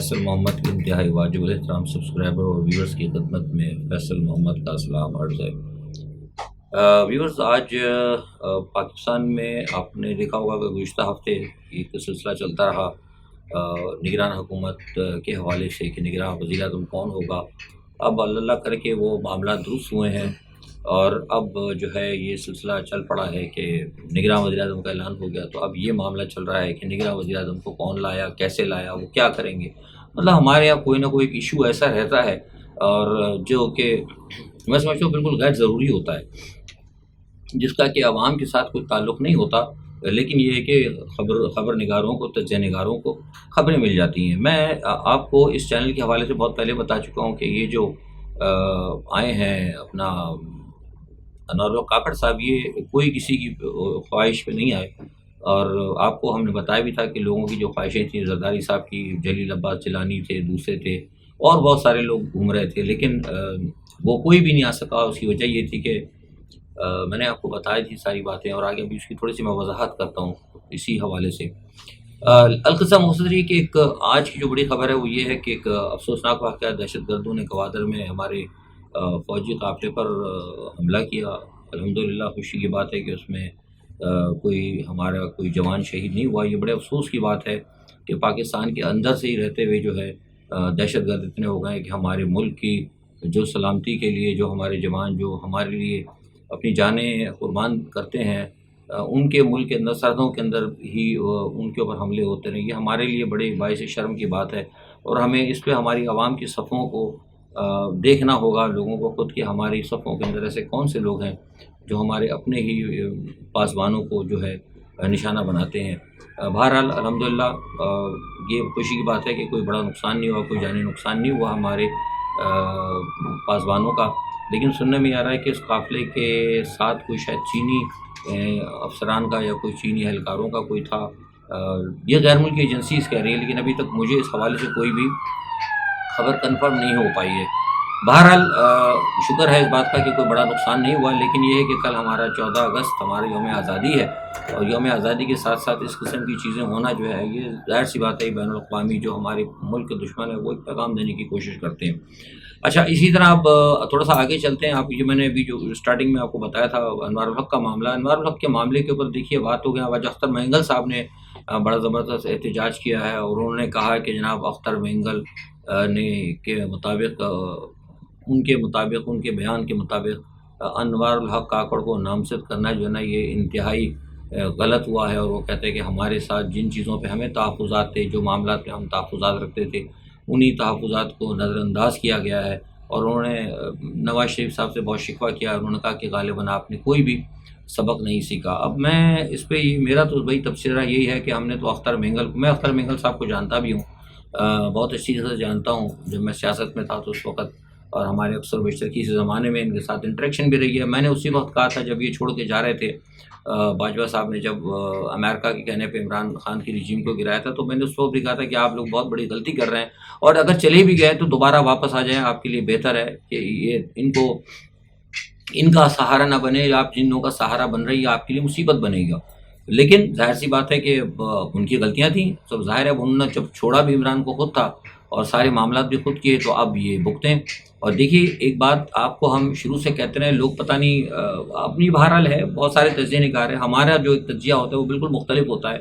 فیصل محمد کی انتہائی واجب الاحترام سبسکرائبر اور ویورز کی خدمت میں فیصل محمد کا سلام عرض ہے۔ ویورز، آج پاکستان میں آپ نے دیکھا ہوگا کہ گزشتہ ہفتے ایک سلسلہ چلتا رہا نگران حکومت کے حوالے سے کہ نگراں وزیر اعظم کون ہوگا۔ اب اللہ کر کے وہ معاملات درست ہوئے ہیں اور اب جو ہے یہ سلسلہ چل پڑا ہے کہ نگراں وزیر اعظم کا اعلان ہو گیا، تو اب یہ معاملہ چل رہا ہے کہ نگراں وزیر اعظم کو کون لایا، کیسے لایا، وہ کیا کریں گے۔ مطلب ہمارے یہاں کوئی نہ کوئی ایک ایشو ایسا رہتا ہے اور جو کہ میں سمجھتا ہوں بالکل غیر ضروری ہوتا ہے، جس کا کہ عوام کے ساتھ کوئی تعلق نہیں ہوتا، لیکن یہ ہے کہ خبر نگاروں کو، تجزیہ نگاروں کو خبریں مل جاتی ہیں۔ میں آپ کو اس چینل کے حوالے سے بہت پہلے بتا چکا ہوں کہ یہ جو آئے ہیں اپنا انور کاکڑ صاحب، یہ کوئی کسی کی خواہش پہ نہیں آئے، اور آپ کو ہم نے بتایا بھی تھا کہ لوگوں کی جو خواہشیں تھیں، زرداری صاحب کی، جلیل عباس جیلانی تھے، دوسرے تھے، اور بہت سارے لوگ گھوم رہے تھے، لیکن وہ کوئی بھی نہیں آ سکا۔ اس کی وجہ یہ تھی کہ میں نے آپ کو بتائی تھی ساری باتیں، اور آگے بھی اس کی تھوڑی سی میں وضاحت کرتا ہوں اسی حوالے سے۔ القصہ مختصر یہ کہ ایک آج کی جو بڑی خبر ہے وہ یہ ہے کہ ایک افسوسناک واقعہ، دہشت گردوں نے گوادر میں ہمارے فوجی قافلے پر حملہ کیا۔ الحمدللہ خوشی کی بات ہے کہ اس میں ہمارا کوئی جوان شہید نہیں ہوا۔ یہ بڑے افسوس کی بات ہے کہ پاکستان کے اندر سے ہی رہتے ہوئے جو ہے دہشت گرد اتنے ہو گئے کہ ہمارے ملک کی جو سلامتی کے لیے جو ہمارے جوان جو ہمارے لیے اپنی جانیں قربان کرتے ہیں، ان کے ملک کے اندر، سرحدوں کے اندر ہی ان کے اوپر حملے ہوتے رہے۔ یہ ہمارے لیے بڑے باعث شرم کی بات ہے، اور ہمیں اس پہ ہماری عوام کی صفوں کو دیکھنا ہوگا، لوگوں کو خود کہ ہماری صفوں کے اندر ایسے کون سے لوگ ہیں جو ہمارے اپنے ہی پاسبانوں کو جو ہے نشانہ بناتے ہیں۔ بہرحال الحمدللہ یہ خوشی کی بات ہے کہ کوئی بڑا نقصان نہیں ہوا، کوئی جانی نقصان نہیں ہوا ہمارے پاسبانوں کا۔ لیکن سننے میں آ رہا ہے کہ اس قافلے کے ساتھ کوئی شاید چینی افسران کا یا کوئی چینی اہلکاروں کا کوئی تھا۔ یہ غیر ملکی ایجنسیز کہہ رہی ہے، لیکن ابھی تک مجھے اس حوالے سے کوئی بھی خبر کنفرم نہیں ہو پائی ہے۔ بہرحال شکر ہے اس بات کا کہ کوئی بڑا نقصان نہیں ہوا، لیکن یہ ہے کہ کل ہمارا 14 اگست ہمارا یوم آزادی ہے، اور یوم آزادی کے ساتھ ساتھ اس قسم کی چیزیں ہونا جو ہے یہ ظاہر سی بات ہے، بین الاقوامی جو ہمارے ملک کے دشمن ہے وہ ایک پیغام دینے کی کوشش کرتے ہیں۔ اچھا، اسی طرح اب تھوڑا سا آگے چلتے ہیں۔ آپ یہ میں نے ابھی جو اسٹارٹنگ میں آپ کو بتایا تھا انوار الحق کا معاملہ، انوار الحق کے معاملے کے اوپر دیکھیے بات ہو گیا۔ آج اختر مینگل صاحب نے بڑا زبردست احتجاج کیا ہے، اور انہوں نے کہا کہ جناب اختر مینگل کے مطابق ان کے بیان کے مطابق انوار الحق کاکڑ کو نامزد کرنا جو ہے نا یہ انتہائی غلط ہوا ہے، اور وہ کہتے ہیں کہ ہمارے ساتھ جن چیزوں پہ ہمیں تحفظات تھے، جو معاملات پہ ہم تحفظات رکھتے تھے، انہی تحفظات کو نظر انداز کیا گیا ہے۔ اور انہوں نے نواز شریف صاحب سے بہت شکوہ کیا، انہوں نے کہا کہ غالباً آپ نے کوئی بھی سبق نہیں سیکھا۔ اب میں اس پہ میرا تو بھائی تبصرہ یہی ہے کہ ہم نے تو میں اختر مینگل صاحب کو جانتا بھی ہوں، بہت اچھی طرح سے جانتا ہوں، جب میں سیاست میں تھا تو اس وقت، اور ہمارے اکثر و بیشتر کسی زمانے میں ان کے ساتھ انٹریکشن بھی رہی ہے۔ میں نے اسی وقت کہا تھا جب یہ چھوڑ کے جا رہے تھے، باجوہ صاحب نے جب امریکہ کے کہنے پہ عمران خان کی رجیم کو گرایا تھا، تو میں نے اس وقت بھی کہا تھا کہ آپ لوگ بہت بڑی غلطی کر رہے ہیں، اور اگر چلے بھی گئے تو دوبارہ واپس آ جائیں، آپ کے لیے بہتر ہے کہ یہ ان کا سہارا نہ بنے، آپ جن لوگوں کا سہارا بن رہی ہے آپ کے لیے مصیبت بنے گا۔ لیکن ظاہر سی بات ہے کہ ان کی غلطیاں تھیں، سب ظاہر ہے، انہوں نے جب چھوڑا بھی عمران کو خود تھا، اور سارے معاملات بھی خود کیے، تو اب یہ بھگتیں۔ اور دیکھیے ایک بات آپ کو ہم شروع سے کہتے رہے، لوگ پتہ نہیں اپنی بہرحال ہے، بہت سارے تجزیہ نگار ہیں، ہمارا جو ایک تجزیہ ہوتا ہے وہ بالکل مختلف ہوتا ہے۔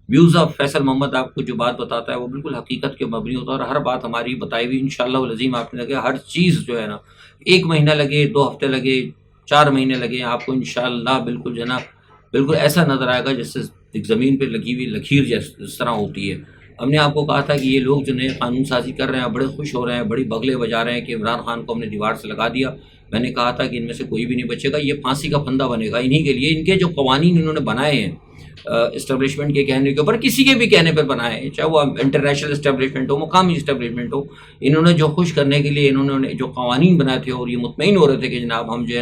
ویوز آف فیصل محمد آپ کو جو بات بتاتا ہے وہ بالکل حقیقت کے مبنی ہوتا ہے، اور ہر بات ہماری بتائی ہوئی انشاءاللہ العظیم آپ نے لگے ہر چیز جو ہے نا، 1 مہینہ لگے، 2 ہفتے لگے، 4 مہینے لگے، آپ کو انشاءاللہ بالکل جو ہے نا بالکل ایسا نظر آئے گا جیسے ایک زمین پہ لگی ہوئی لکیر جس طرح ہوتی ہے۔ ہم نے آپ کو کہا تھا کہ یہ لوگ جو نئے قانون سازی کر رہے ہیں بڑے خوش ہو رہے ہیں، بڑی بغلے بجا رہے ہیں کہ عمران خان کو ہم نے دیوار سے لگا دیا۔ میں نے کہا تھا کہ ان میں سے کوئی بھی نہیں بچے گا، یہ پھانسی کا پھندا بنے گا انہی کے لیے۔ ان کے جو قوانین انہوں نے بنائے ہیں اسٹیبلشمنٹ کے کہنے کے اوپر، کسی کے بھی کہنے پر بنائے ہیں، چاہے وہ انٹرنیشنل اسٹیبلشمنٹ ہو، مقامی اسٹیبلشمنٹ ہو، انہوں نے جو خوش کرنے کے لیے انہوں نے جو قوانین بنائے تھے، اور یہ مطمئن ہو رہے تھے کہ جناب ہم جو ہے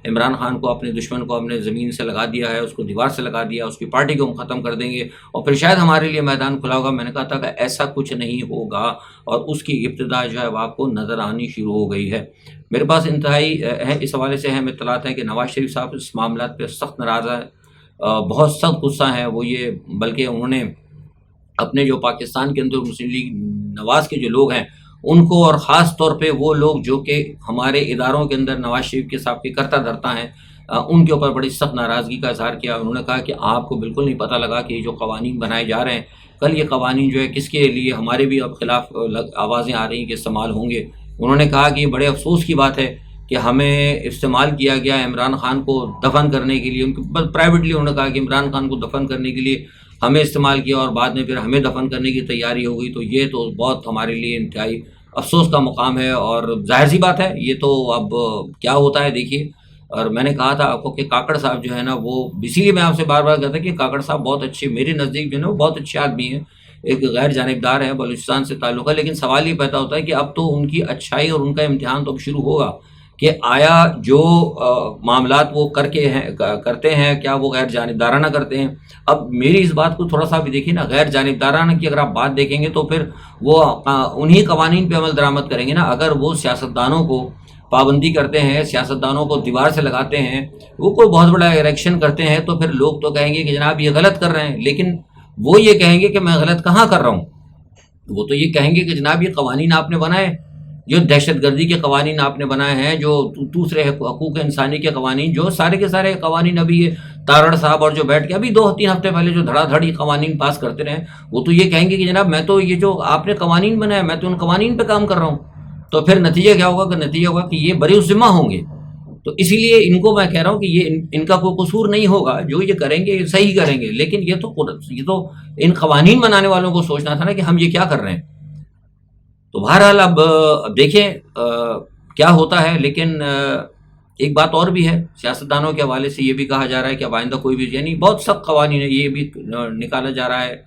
عمران خان کو، اپنے دشمن کو ہم نے زمین سے لگا دیا ہے، اس کو دیوار سے لگا دیا، اس کی پارٹی کو ہم ختم کر دیں گے، اور پھر شاید ہمارے لیے میدان کھلا ہوگا۔ میں نے کہا تھا کہ ایسا کچھ نہیں ہوگا، اور اس کی ابتدا جو ہے وہ آپ کو نظر آنی شروع ہو گئی ہے۔ میرے پاس انتہائی اس حوالے سے اہم اطلاعات ہیں کہ نواز شریف صاحب اس معاملات پہ سخت ناراض ہیں، بہت سخت غصہ ہیں وہ، یہ بلکہ انہوں نے اپنے جو پاکستان کے اندر مسلم لیگ نواز کے جو لوگ ہیں ان کو، اور خاص طور پہ وہ لوگ جو کہ ہمارے اداروں کے اندر نواز شریف کے صاحب کے کرتا دھرتا ہیں، ان کے اوپر بڑی سخت ناراضگی کا اظہار کیا۔ انہوں نے کہا کہ آپ کو بالکل نہیں پتہ لگا کہ یہ جو قوانین بنائے جا رہے ہیں، کل یہ قوانین جو ہے کس کے لیے، ہمارے بھی اب خلاف آوازیں آ رہی ہیں کہ استعمال ہوں گے۔ انہوں نے کہا کہ یہ بڑے افسوس کی بات ہے کہ ہمیں استعمال کیا گیا عمران خان کو دفن کرنے کے لیے، ان کے پرائیویٹلی انہوں نے کہا کہ عمران خان کو دفن کرنے کے لیے ہمیں استعمال کیا، اور بعد میں پھر ہمیں دفن کرنے کی تیاری ہو گئی، تو یہ تو بہت ہمارے لیے انتہائی افسوس کا مقام ہے۔ اور ظاہر سی بات ہے، یہ تو اب کیا ہوتا ہے دیکھیے۔ اور میں نے کہا تھا آپ کو کہ کاکڑ صاحب جو ہے نا، وہ اسی لیے میں آپ سے بار بار کہتا کہ کاکڑ صاحب بہت اچھے، میرے نزدیک جو ہے نا وہ بہت اچھے آدمی ہیں، ایک غیر جانبدار ہے، بلوچستان سے تعلق ہے، لیکن سوال یہ پیدا ہوتا ہے کہ اب تو ان کی اچھائی اور ان کا امتحان تو اب شروع ہوگا کہ آیا جو معاملات وہ کرتے ہیں کیا وہ غیر جانبدارانہ کرتے ہیں۔ اب میری اس بات کو تھوڑا سا بھی دیکھیے نا، غیر جانبدارانہ کی اگر آپ بات دیکھیں گے تو پھر وہ انہی قوانین پہ عمل درآمد کریں گے نا۔ اگر وہ سیاستدانوں کو پابندی کرتے ہیں، سیاستدانوں کو دیوار سے لگاتے ہیں، وہ کوئی بہت بڑا الیکشن کرتے ہیں، تو پھر لوگ تو کہیں گے کہ جناب یہ غلط کر رہے ہیں، لیکن وہ یہ کہیں گے کہ میں غلط کہاں کر رہا ہوں؟ وہ تو یہ کہیں گے کہ جناب یہ قوانین آپ نے بنائے، جو دہشت گردی کے قوانین آپ نے بنائے ہیں، جو دوسرے حقوق انسانی کے قوانین، جو سارے کے سارے قوانین ابھی یہ تارڑ صاحب اور جو بیٹھ کے ابھی 2-3 ہفتے پہلے جو دھڑا دھڑی قوانین پاس کرتے رہے، وہ تو یہ کہیں گے کہ جناب میں تو یہ جو آپ نے قوانین بنائے میں تو ان قوانین پہ کام کر رہا ہوں۔ تو پھر نتیجہ کیا ہوگا کہ نتیجہ ہوگا کہ یہ بری الذمہ ہوں گے۔ تو اسی لیے ان کو میں کہہ رہا ہوں کہ یہ ان کا کوئی قصور نہیں ہوگا، جو یہ کریں گے یہ صحیح کریں گے، لیکن یہ تو ان قوانین بنانے والوں کو سوچنا تھا نا کہ ہم یہ کیا کر رہے ہیں۔ تو بہرحال اب دیکھیں کیا ہوتا ہے، لیکن ایک بات اور بھی ہے، سیاستدانوں کے حوالے سے یہ بھی کہا جا رہا ہے کہ اب آئندہ کوئی بھی، یعنی بہت سخت قوانین ہے، یہ بھی نکالا جا رہا ہے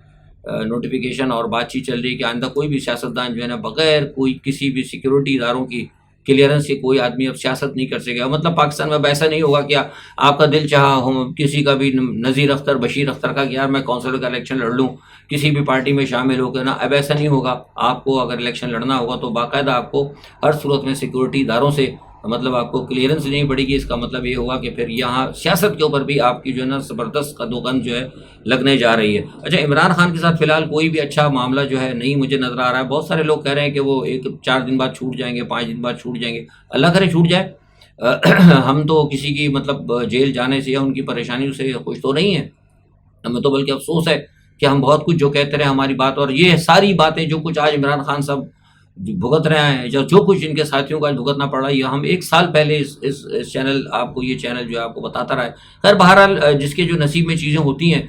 نوٹیفیکیشن اور بات چیت چل رہی ہے کہ آئندہ کوئی بھی سیاستدان جو ہے نا بغیر کوئی کسی بھی سیکیورٹی اداروں کی کلیئرنس کے کوئی آدمی اب سیاست نہیں کر سکے گا۔ مطلب پاکستان میں اب ایسا نہیں ہوگا کہ آپ کا دل چاہا کسی کا بھی، نذیر اختر، بشیر اختر کا، کہ یار میں کونسلر کا الیکشن لڑ لوں، کسی بھی پارٹی میں شامل ہو کے نا، اب ایسا نہیں ہوگا۔ آپ کو اگر الیکشن لڑنا ہوگا تو باقاعدہ آپ کو ہر صورت میں سیکورٹی اداروں سے مطلب آپ کو کلیئرنس نہیں پڑے گی۔ اس کا مطلب یہ ہوگا کہ پھر یہاں سیاست کے اوپر بھی آپ کی جو ہے نا زبردست قد و قند جو ہے لگنے جا رہی ہے۔ اچھا، عمران خان کے ساتھ فی الحال کوئی بھی اچھا معاملہ جو ہے نہیں مجھے نظر آ رہا ہے۔ بہت سارے لوگ کہہ رہے ہیں کہ وہ 4 دن بعد چھوٹ جائیں گے، 5 دن بعد چھوٹ جائیں گے، اللہ کرے چھوٹ جائے۔ ہم تو کسی کی مطلب جیل جانے سے یا ان کی پریشانیوں سے خوش تو نہیں ہیں، ہمیں تو بلکہ افسوس ہے کہ ہم بہت کچھ جو کہتے رہے ہماری بات، اور یہ ساری باتیں جو کچھ آج عمران خان صاحب بھگت رہے ہیں، جو کچھ ان کے ساتھیوں کا بھگتنا پڑ رہا ہے، یہ ہم 1 سال پہلے اس چینل آپ کو، یہ چینل جو ہے آپ کو بتاتا رہا ہے۔ خیر بہرحال جس کے جو نصیب میں چیزیں ہوتی ہیں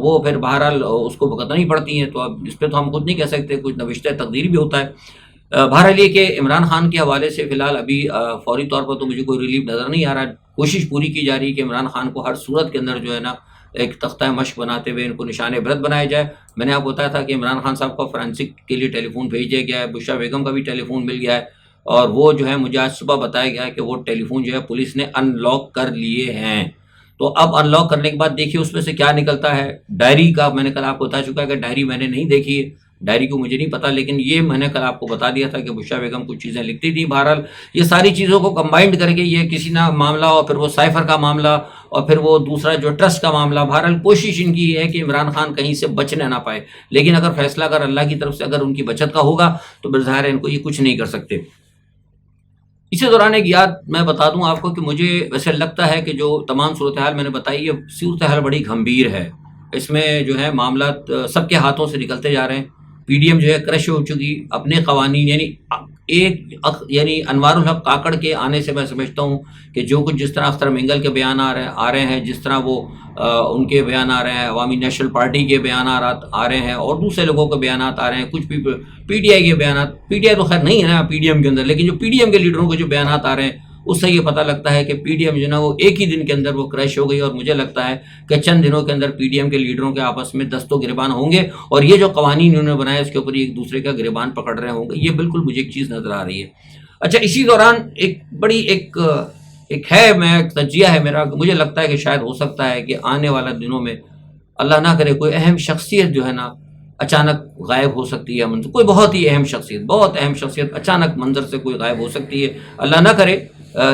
وہ پھر بہرحال اس کو بھگتنا ہی پڑتی ہیں، تو اب اس پہ تو ہم خود نہیں کہہ سکتے، کچھ نوشتہ تقدیر بھی ہوتا ہے۔ بہرحال یہ کہ عمران خان کے حوالے سے فی الحال ابھی فوری طور پر تو مجھے کوئی ریلیف نظر نہیں آ رہا ہے۔ کوشش پوری کی جا رہی ہے کہ عمران خان کو ہر صورت کے اندر جو ہے نا ایک تختہ مشق بناتے ہوئے ان کو نشان عبرت بنایا جائے۔ میں نے آپ کو بتایا تھا کہ عمران خان صاحب کو فرانسک کے لیے ٹیلی فون بھیج دیا گیا ہے، بشرا بیگم کا بھی ٹیلی فون مل گیا ہے، اور وہ جو ہے مجھے آج صبح بتایا گیا ہے کہ وہ ٹیلی فون جو ہے پولیس نے ان لاک کر لیے ہیں۔ تو اب ان لاک کرنے کے بعد دیکھیے اس میں سے کیا نکلتا ہے۔ ڈائری کا میں نے کل آپ کو بتا چکا ہے کہ ڈائری میں نے نہیں دیکھی ہے، ڈائری کو مجھے نہیں پتا، لیکن یہ میں نے کل آپ کو بتا دیا تھا کہ بشرا بیگم کچھ چیزیں لکھتی تھی۔ بہرحال یہ ساری چیزوں کو کمبائنڈ کر کے یہ کسی نہ معاملہ، اور پھر وہ سائفر کا معاملہ، اور پھر وہ دوسرا جو ٹرسٹ کا معاملہ، بہرحال کوشش ان کی یہ ہے کہ عمران خان کہیں سے بچنے نہ پائے، لیکن اگر فیصلہ اگر اللہ کی طرف سے اگر ان کی بچت کا ہوگا تو بظاہر ان کو یہ کچھ نہیں کر سکتے۔ اسی دوران ایک یاد میں بتا دوں آپ کو کہ مجھے ویسے لگتا ہے کہ جو تمام صورتحال میں نے بتائی، یہ صورتحال بڑی گھمبیر ہے، اس میں جو ہے معاملات سب کے ہاتھوں سے نکلتے جا رہے ہیں۔ پی ڈی ایم جو ہے کرش ہو چکی اپنے قوانین، یعنی انوار الحق کاکڑ کے آنے سے میں سمجھتا ہوں کہ جو کچھ جس طرح اختر منگل کے بیان آ رہے ہیں، جس طرح وہ ان کے بیان آ رہے ہیں، عوامی نیشنل پارٹی کے بیانات آ رہے ہیں، اور دوسرے لوگوں کے بیانات آ رہے ہیں، کچھ بھی پی ٹی آئی کے بیانات، پی ٹی آئی تو خیر نہیں ہے نا پی ڈی ایم کے اندر، لیکن جو پی ڈی ایم کے لیڈروں کے جو بیانات آ رہے ہیں اس سے یہ پتہ لگتا ہے کہ پی ڈی ایم جو نا وہ ایک ہی دن کے اندر وہ کریش ہو گئی، اور مجھے لگتا ہے کہ چند دنوں کے اندر پی ڈی ایم کے لیڈروں کے آپس میں دست و گریبان ہوں گے، اور یہ جو قوانین انہوں نے بنائے اس کے اوپر ایک دوسرے کا گریبان پکڑ رہے ہوں گے۔ یہ بالکل مجھے ایک چیز نظر آ رہی ہے۔ اچھا، اسی دوران ایک ہے، میں تجزیہ ہے میرا، مجھے لگتا ہے کہ شاید ہو سکتا ہے کہ آنے والا دنوں میں اللہ نہ کرے کوئی اہم شخصیت جو ہے نا اچانک غائب ہو سکتی ہے، کوئی بہت ہی اہم شخصیت اچانک منظر سے کوئی غائب ہو سکتی ہے، اللہ نہ کرے،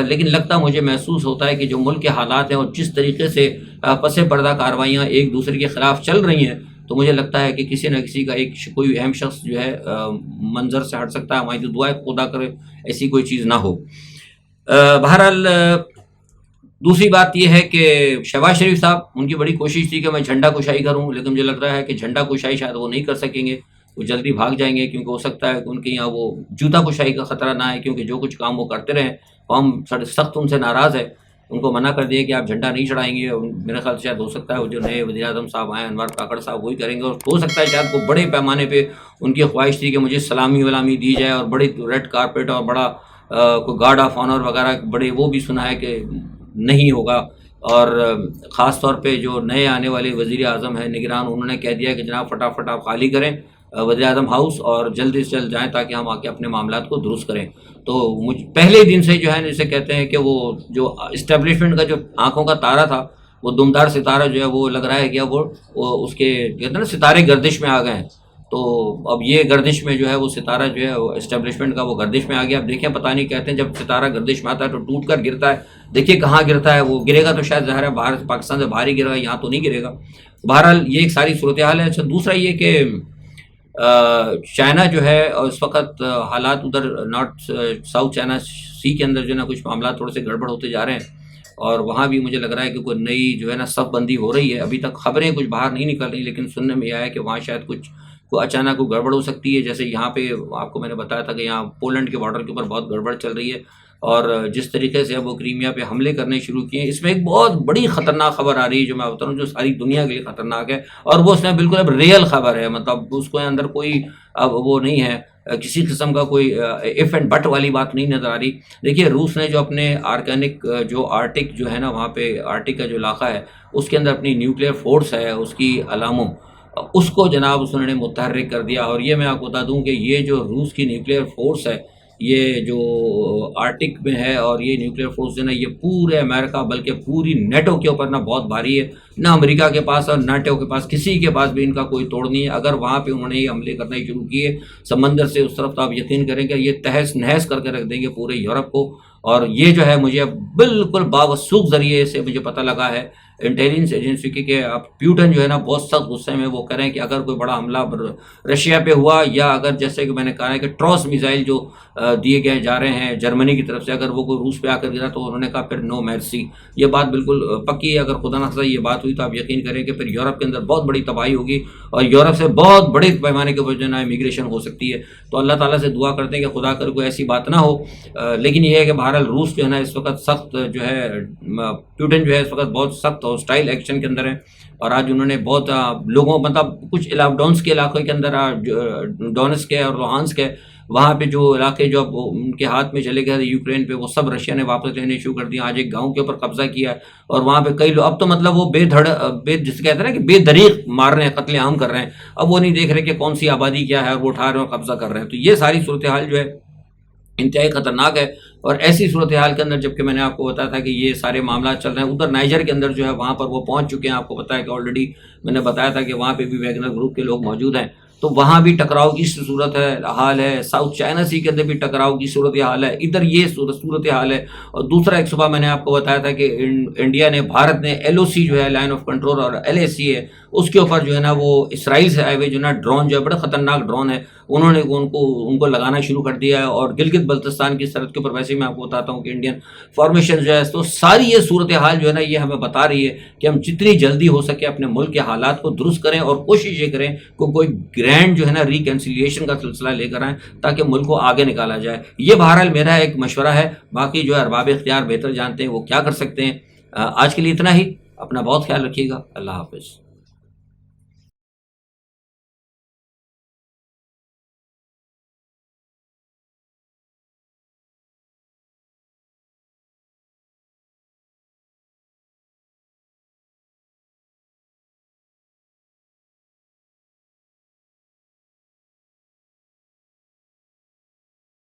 لیکن لگتا مجھے محسوس ہوتا ہے کہ جو ملک کے حالات ہیں اور جس طریقے سے پس پردہ کارروائیاں ایک دوسرے کے خلاف چل رہی ہیں، تو مجھے لگتا ہے کہ کسی نہ کسی کا ایک کوئی اہم شخص جو ہے منظر سے ہٹ سکتا ہے. ہماری تو دعا ہے خدا کرے ایسی کوئی چیز نہ ہو. بہرحال دوسری بات یہ ہے کہ شہباز شریف صاحب ان کی بڑی کوشش تھی کہ میں جھنڈا کشائی کروں، لیکن مجھے لگ رہا ہے کہ جھنڈا کشائی شاید وہ نہیں کر سکیں گے. وہ جلدی بھاگ جائیں گے، کیونکہ ہو سکتا ہے کہ ان کے یہاں وہ جوتا کشائی کا خطرہ نہ ہے، کیونکہ جو کچھ کام وہ کرتے رہے قوم سخت ان سے ناراض ہے. ان کو منع کر دیا کہ آپ جھنڈا نہیں چڑھائیں گے. اور میرے خیال سے شاید ہو سکتا ہے وہ جو نئے وزیر اعظم صاحب آئے انور کاکڑ صاحب وہی کریں گے. اور ہو سکتا ہے شاید وہ بڑے پیمانے پہ ان کی خواہش تھی کہ مجھے سلامی ولامی دی جائے، اور بڑی ریڈ کارپیٹ اور بڑا کوئی گارڈ آف آنر وغیرہ بڑے وہ بھی سنا ہے کہ نہیں ہوگا. اور خاص طور پہ جو نئے آنے والے وزیر اعظم ہیں نگران، انہوں نے کہہ دیا کہ جناب فٹافٹ آپ خالی کریں وزیر اعظم ہاؤس اور جلد سے جلد جائیں تاکہ ہم آ کے اپنے معاملات کو درست کریں. تو پہلے دن سے جو ہے جسے کہتے ہیں کہ وہ جو اسٹیبلشمنٹ کا جو آنکھوں کا تارا تھا، وہ دمدار ستارہ جو ہے وہ لگ رہا ہے کہ اب وہ اس کے کہتے ہیں نا ستارے گردش میں آ گئے ہیں. تو اب یہ گردش میں جو ہے وہ ستارہ جو ہے وہ اسٹیبلشمنٹ کا وہ گردش میں آ گیا. اب دیکھیں پتہ نہیں، کہتے ہیں جب ستارہ گردش میں آتا ہے تو ٹوٹ کر گرتا ہے. دیکھیے کہاں گرتا ہے، وہ گرے گا تو شاید ظاہر ہے باہر پاکستان سے باہر ہی گرے گا، یہاں تو نہیں گرے گا. بہرحال یہ ایک ساری صورتحال ہے. اچھا دوسرا یہ کہ چائنا جو ہے اور اس وقت حالات ادھر نارتھ ساؤتھ چائنا سی کے اندر جو ہے نا کچھ معاملات تھوڑے سے گڑبڑ ہوتے جا رہے ہیں، اور وہاں بھی مجھے لگ رہا ہے کہ کوئی نئی جو ہے نا صف بندی ہو رہی ہے. ابھی تک خبریں کچھ باہر نہیں نکل رہی، لیکن سننے میں یہ آیا کہ وہاں شاید کچھ اچانک کوئی گڑبڑ ہو سکتی ہے. جیسے یہاں پہ آپ کو میں نے بتایا تھا کہ یہاں پولینڈ کے بارڈر کے اوپر بہت گڑبڑ چل رہی ہے، اور جس طریقے سے اب وہ کریمیا پہ حملے کرنے شروع کیے ہیں، اس میں ایک بہت بڑی خطرناک خبر آ رہی ہے جو میں بتا رہا ہوں، جو ساری دنیا کے لیے خطرناک ہے. اور وہ اس میں بالکل اب ریئل خبر ہے، مطلب اس کو اندر کوئی اب وہ نہیں ہے کسی قسم کا کوئی اف اینڈ بٹ والی بات نہیں نظر آ رہی. دیکھیے روس نے جو اپنے آرکینک جو آرٹک جو ہے نا وہاں پہ آرٹک کا جو علاقہ ہے اس کے اندر اپنی نیوکلیئر فورس ہے اس کی علاموں، اس کو جناب اس نے متحرک کر دیا. اور یہ میں آپ کو بتا دوں کہ یہ جو روس کی نیوکلیئر فورس ہے یہ جو آرٹک میں ہے، اور یہ نیوکلیئر فورس جو ہے نا یہ پورے امریکہ بلکہ پوری نیٹو کے اوپر نا بہت بھاری ہے. نہ امریکہ کے پاس اور نیٹو کے پاس کسی کے پاس بھی ان کا کوئی توڑ نہیں ہے. اگر وہاں پہ انہوں نے یہ حملے کرنا شروع کیے سمندر سے اس طرف، تو آپ یقین کریں کہ یہ تہس نہس کر کے رکھ دیں گے پورے یورپ کو. اور یہ جو ہے مجھے بالکل باوثوق ذریعے سے مجھے پتہ لگا ہے انٹیلیجنس ایجنسی کی کہ اب پیوٹن جو ہے نا بہت سخت غصے میں وہ کریں کہ اگر کوئی بڑا حملہ رشیا پہ ہوا، یا اگر جیسے کہ میں نے کہا ہے کہ ٹراس میزائل جو دیے گئے جا رہے ہیں جرمنی کی طرف سے، اگر وہ کوئی روس پہ آ کر گرا تو انہوں نے کہا پھر نو مرسی. یہ بات بالکل پکی ہے. اگر خدا نخواستہ یہ بات ہوئی تو آپ یقین کریں کہ پھر یورپ کے اندر بہت بڑی تباہی ہوگی، اور یورپ سے بہت بڑے پیمانے کے اوپر جو ہے نا امیگریشن ہو سکتی ہے. تو اللہ تعالیٰ سے دعا کرتے ہیں کہ خدا کر کوئی ایسی بات نہ ہو. لیکن یہ ہے کہ بہرحال روس جو ہے نا اس وقت سخت جو ہے پیوٹن جو ہے اس وقت بہت سخت ہاسٹائل ایکشن کے اندر ہے. اور آج انہوں نے بہت لوگوں مطلب کچھ ڈونس کے علاقے کے اندر ڈونسک ہے اور لوہانسک ہے، وہاں پہ جو علاقے جو اب ان کے ہاتھ میں چلے گئے یوکرین پہ، وہ سب رشیا نے واپس لینے شروع کر دیا. آج ایک گاؤں کے اوپر قبضہ کیا ہے، اور وہاں پہ کئی لوگ اب تو مطلب وہ بے جس کہتے ہیں نا کہ بے دریغ مار رہے ہیں، قتل عام کر رہے ہیں. اب وہ نہیں دیکھ رہے کہ کون سی آبادی کیا ہے، اور وہ اٹھا رہے ہیں اور قبضہ کر رہے ہیں. تو یہ ساری صورتحال جو ہے انتہائی خطرناک ہے. اور ایسی صورتحال کے اندر جبکہ میں نے آپ کو بتایا تھا کہ یہ سارے معاملات چل رہے ہیں ادھر نائجر کے اندر جو ہے وہاں پر وہ پہنچ چکے ہیں. آپ کو پتا ہے کہ آلریڈی میں نے بتایا تھا کہ وہاں پہ بھی ویگنر گروپ کے لوگ موجود ہیں. تو وہاں بھی ٹکراؤ کی صورت حال ہے. ساؤتھ چائنا سی کے اندر بھی ٹکراؤ کی صورت حال ہے. ادھر یہ صورت حال ہے. اور دوسرا ایک صبح میں نے آپ کو بتایا تھا کہ انڈیا نے بھارت نے LOC جو ہے لائن آف کنٹرول اور LAC ہے اس کے اوپر جو ہے نا وہ اسرائیل سے آئے ہوئے جو ہے نا ڈرون جو ہے بڑے خطرناک ڈرون ہے انہوں نے ان کو لگانا شروع کر دیا ہے. اور گلگت بلتستان کی سرحد کے اوپر ویسے میں آپ کو بتاتا ہوں کہ انڈین فارمیشن جو ہے تو ساری یہ صورتحال جو ہے نا یہ ہمیں بتا رہی ہے کہ ہم جتنی جلدی ہو سکے اپنے ملک کے حالات کو درست کریں، اور کوشش یہ کریں کہ کوئی گرینڈ جو ہے نا ریکنسیلیشن کا سلسلہ لے کر آئیں تاکہ ملک کو آگے نکالا جائے. یہ بہرحال میرا ایک مشورہ ہے. باقی جو ہے ارباب اختیار بہتر جانتے ہیں وہ کیا کر سکتے ہیں. آج کے لیے اتنا ہی. اپنا بہت خیال رکھیے گا. اللہ حافظ.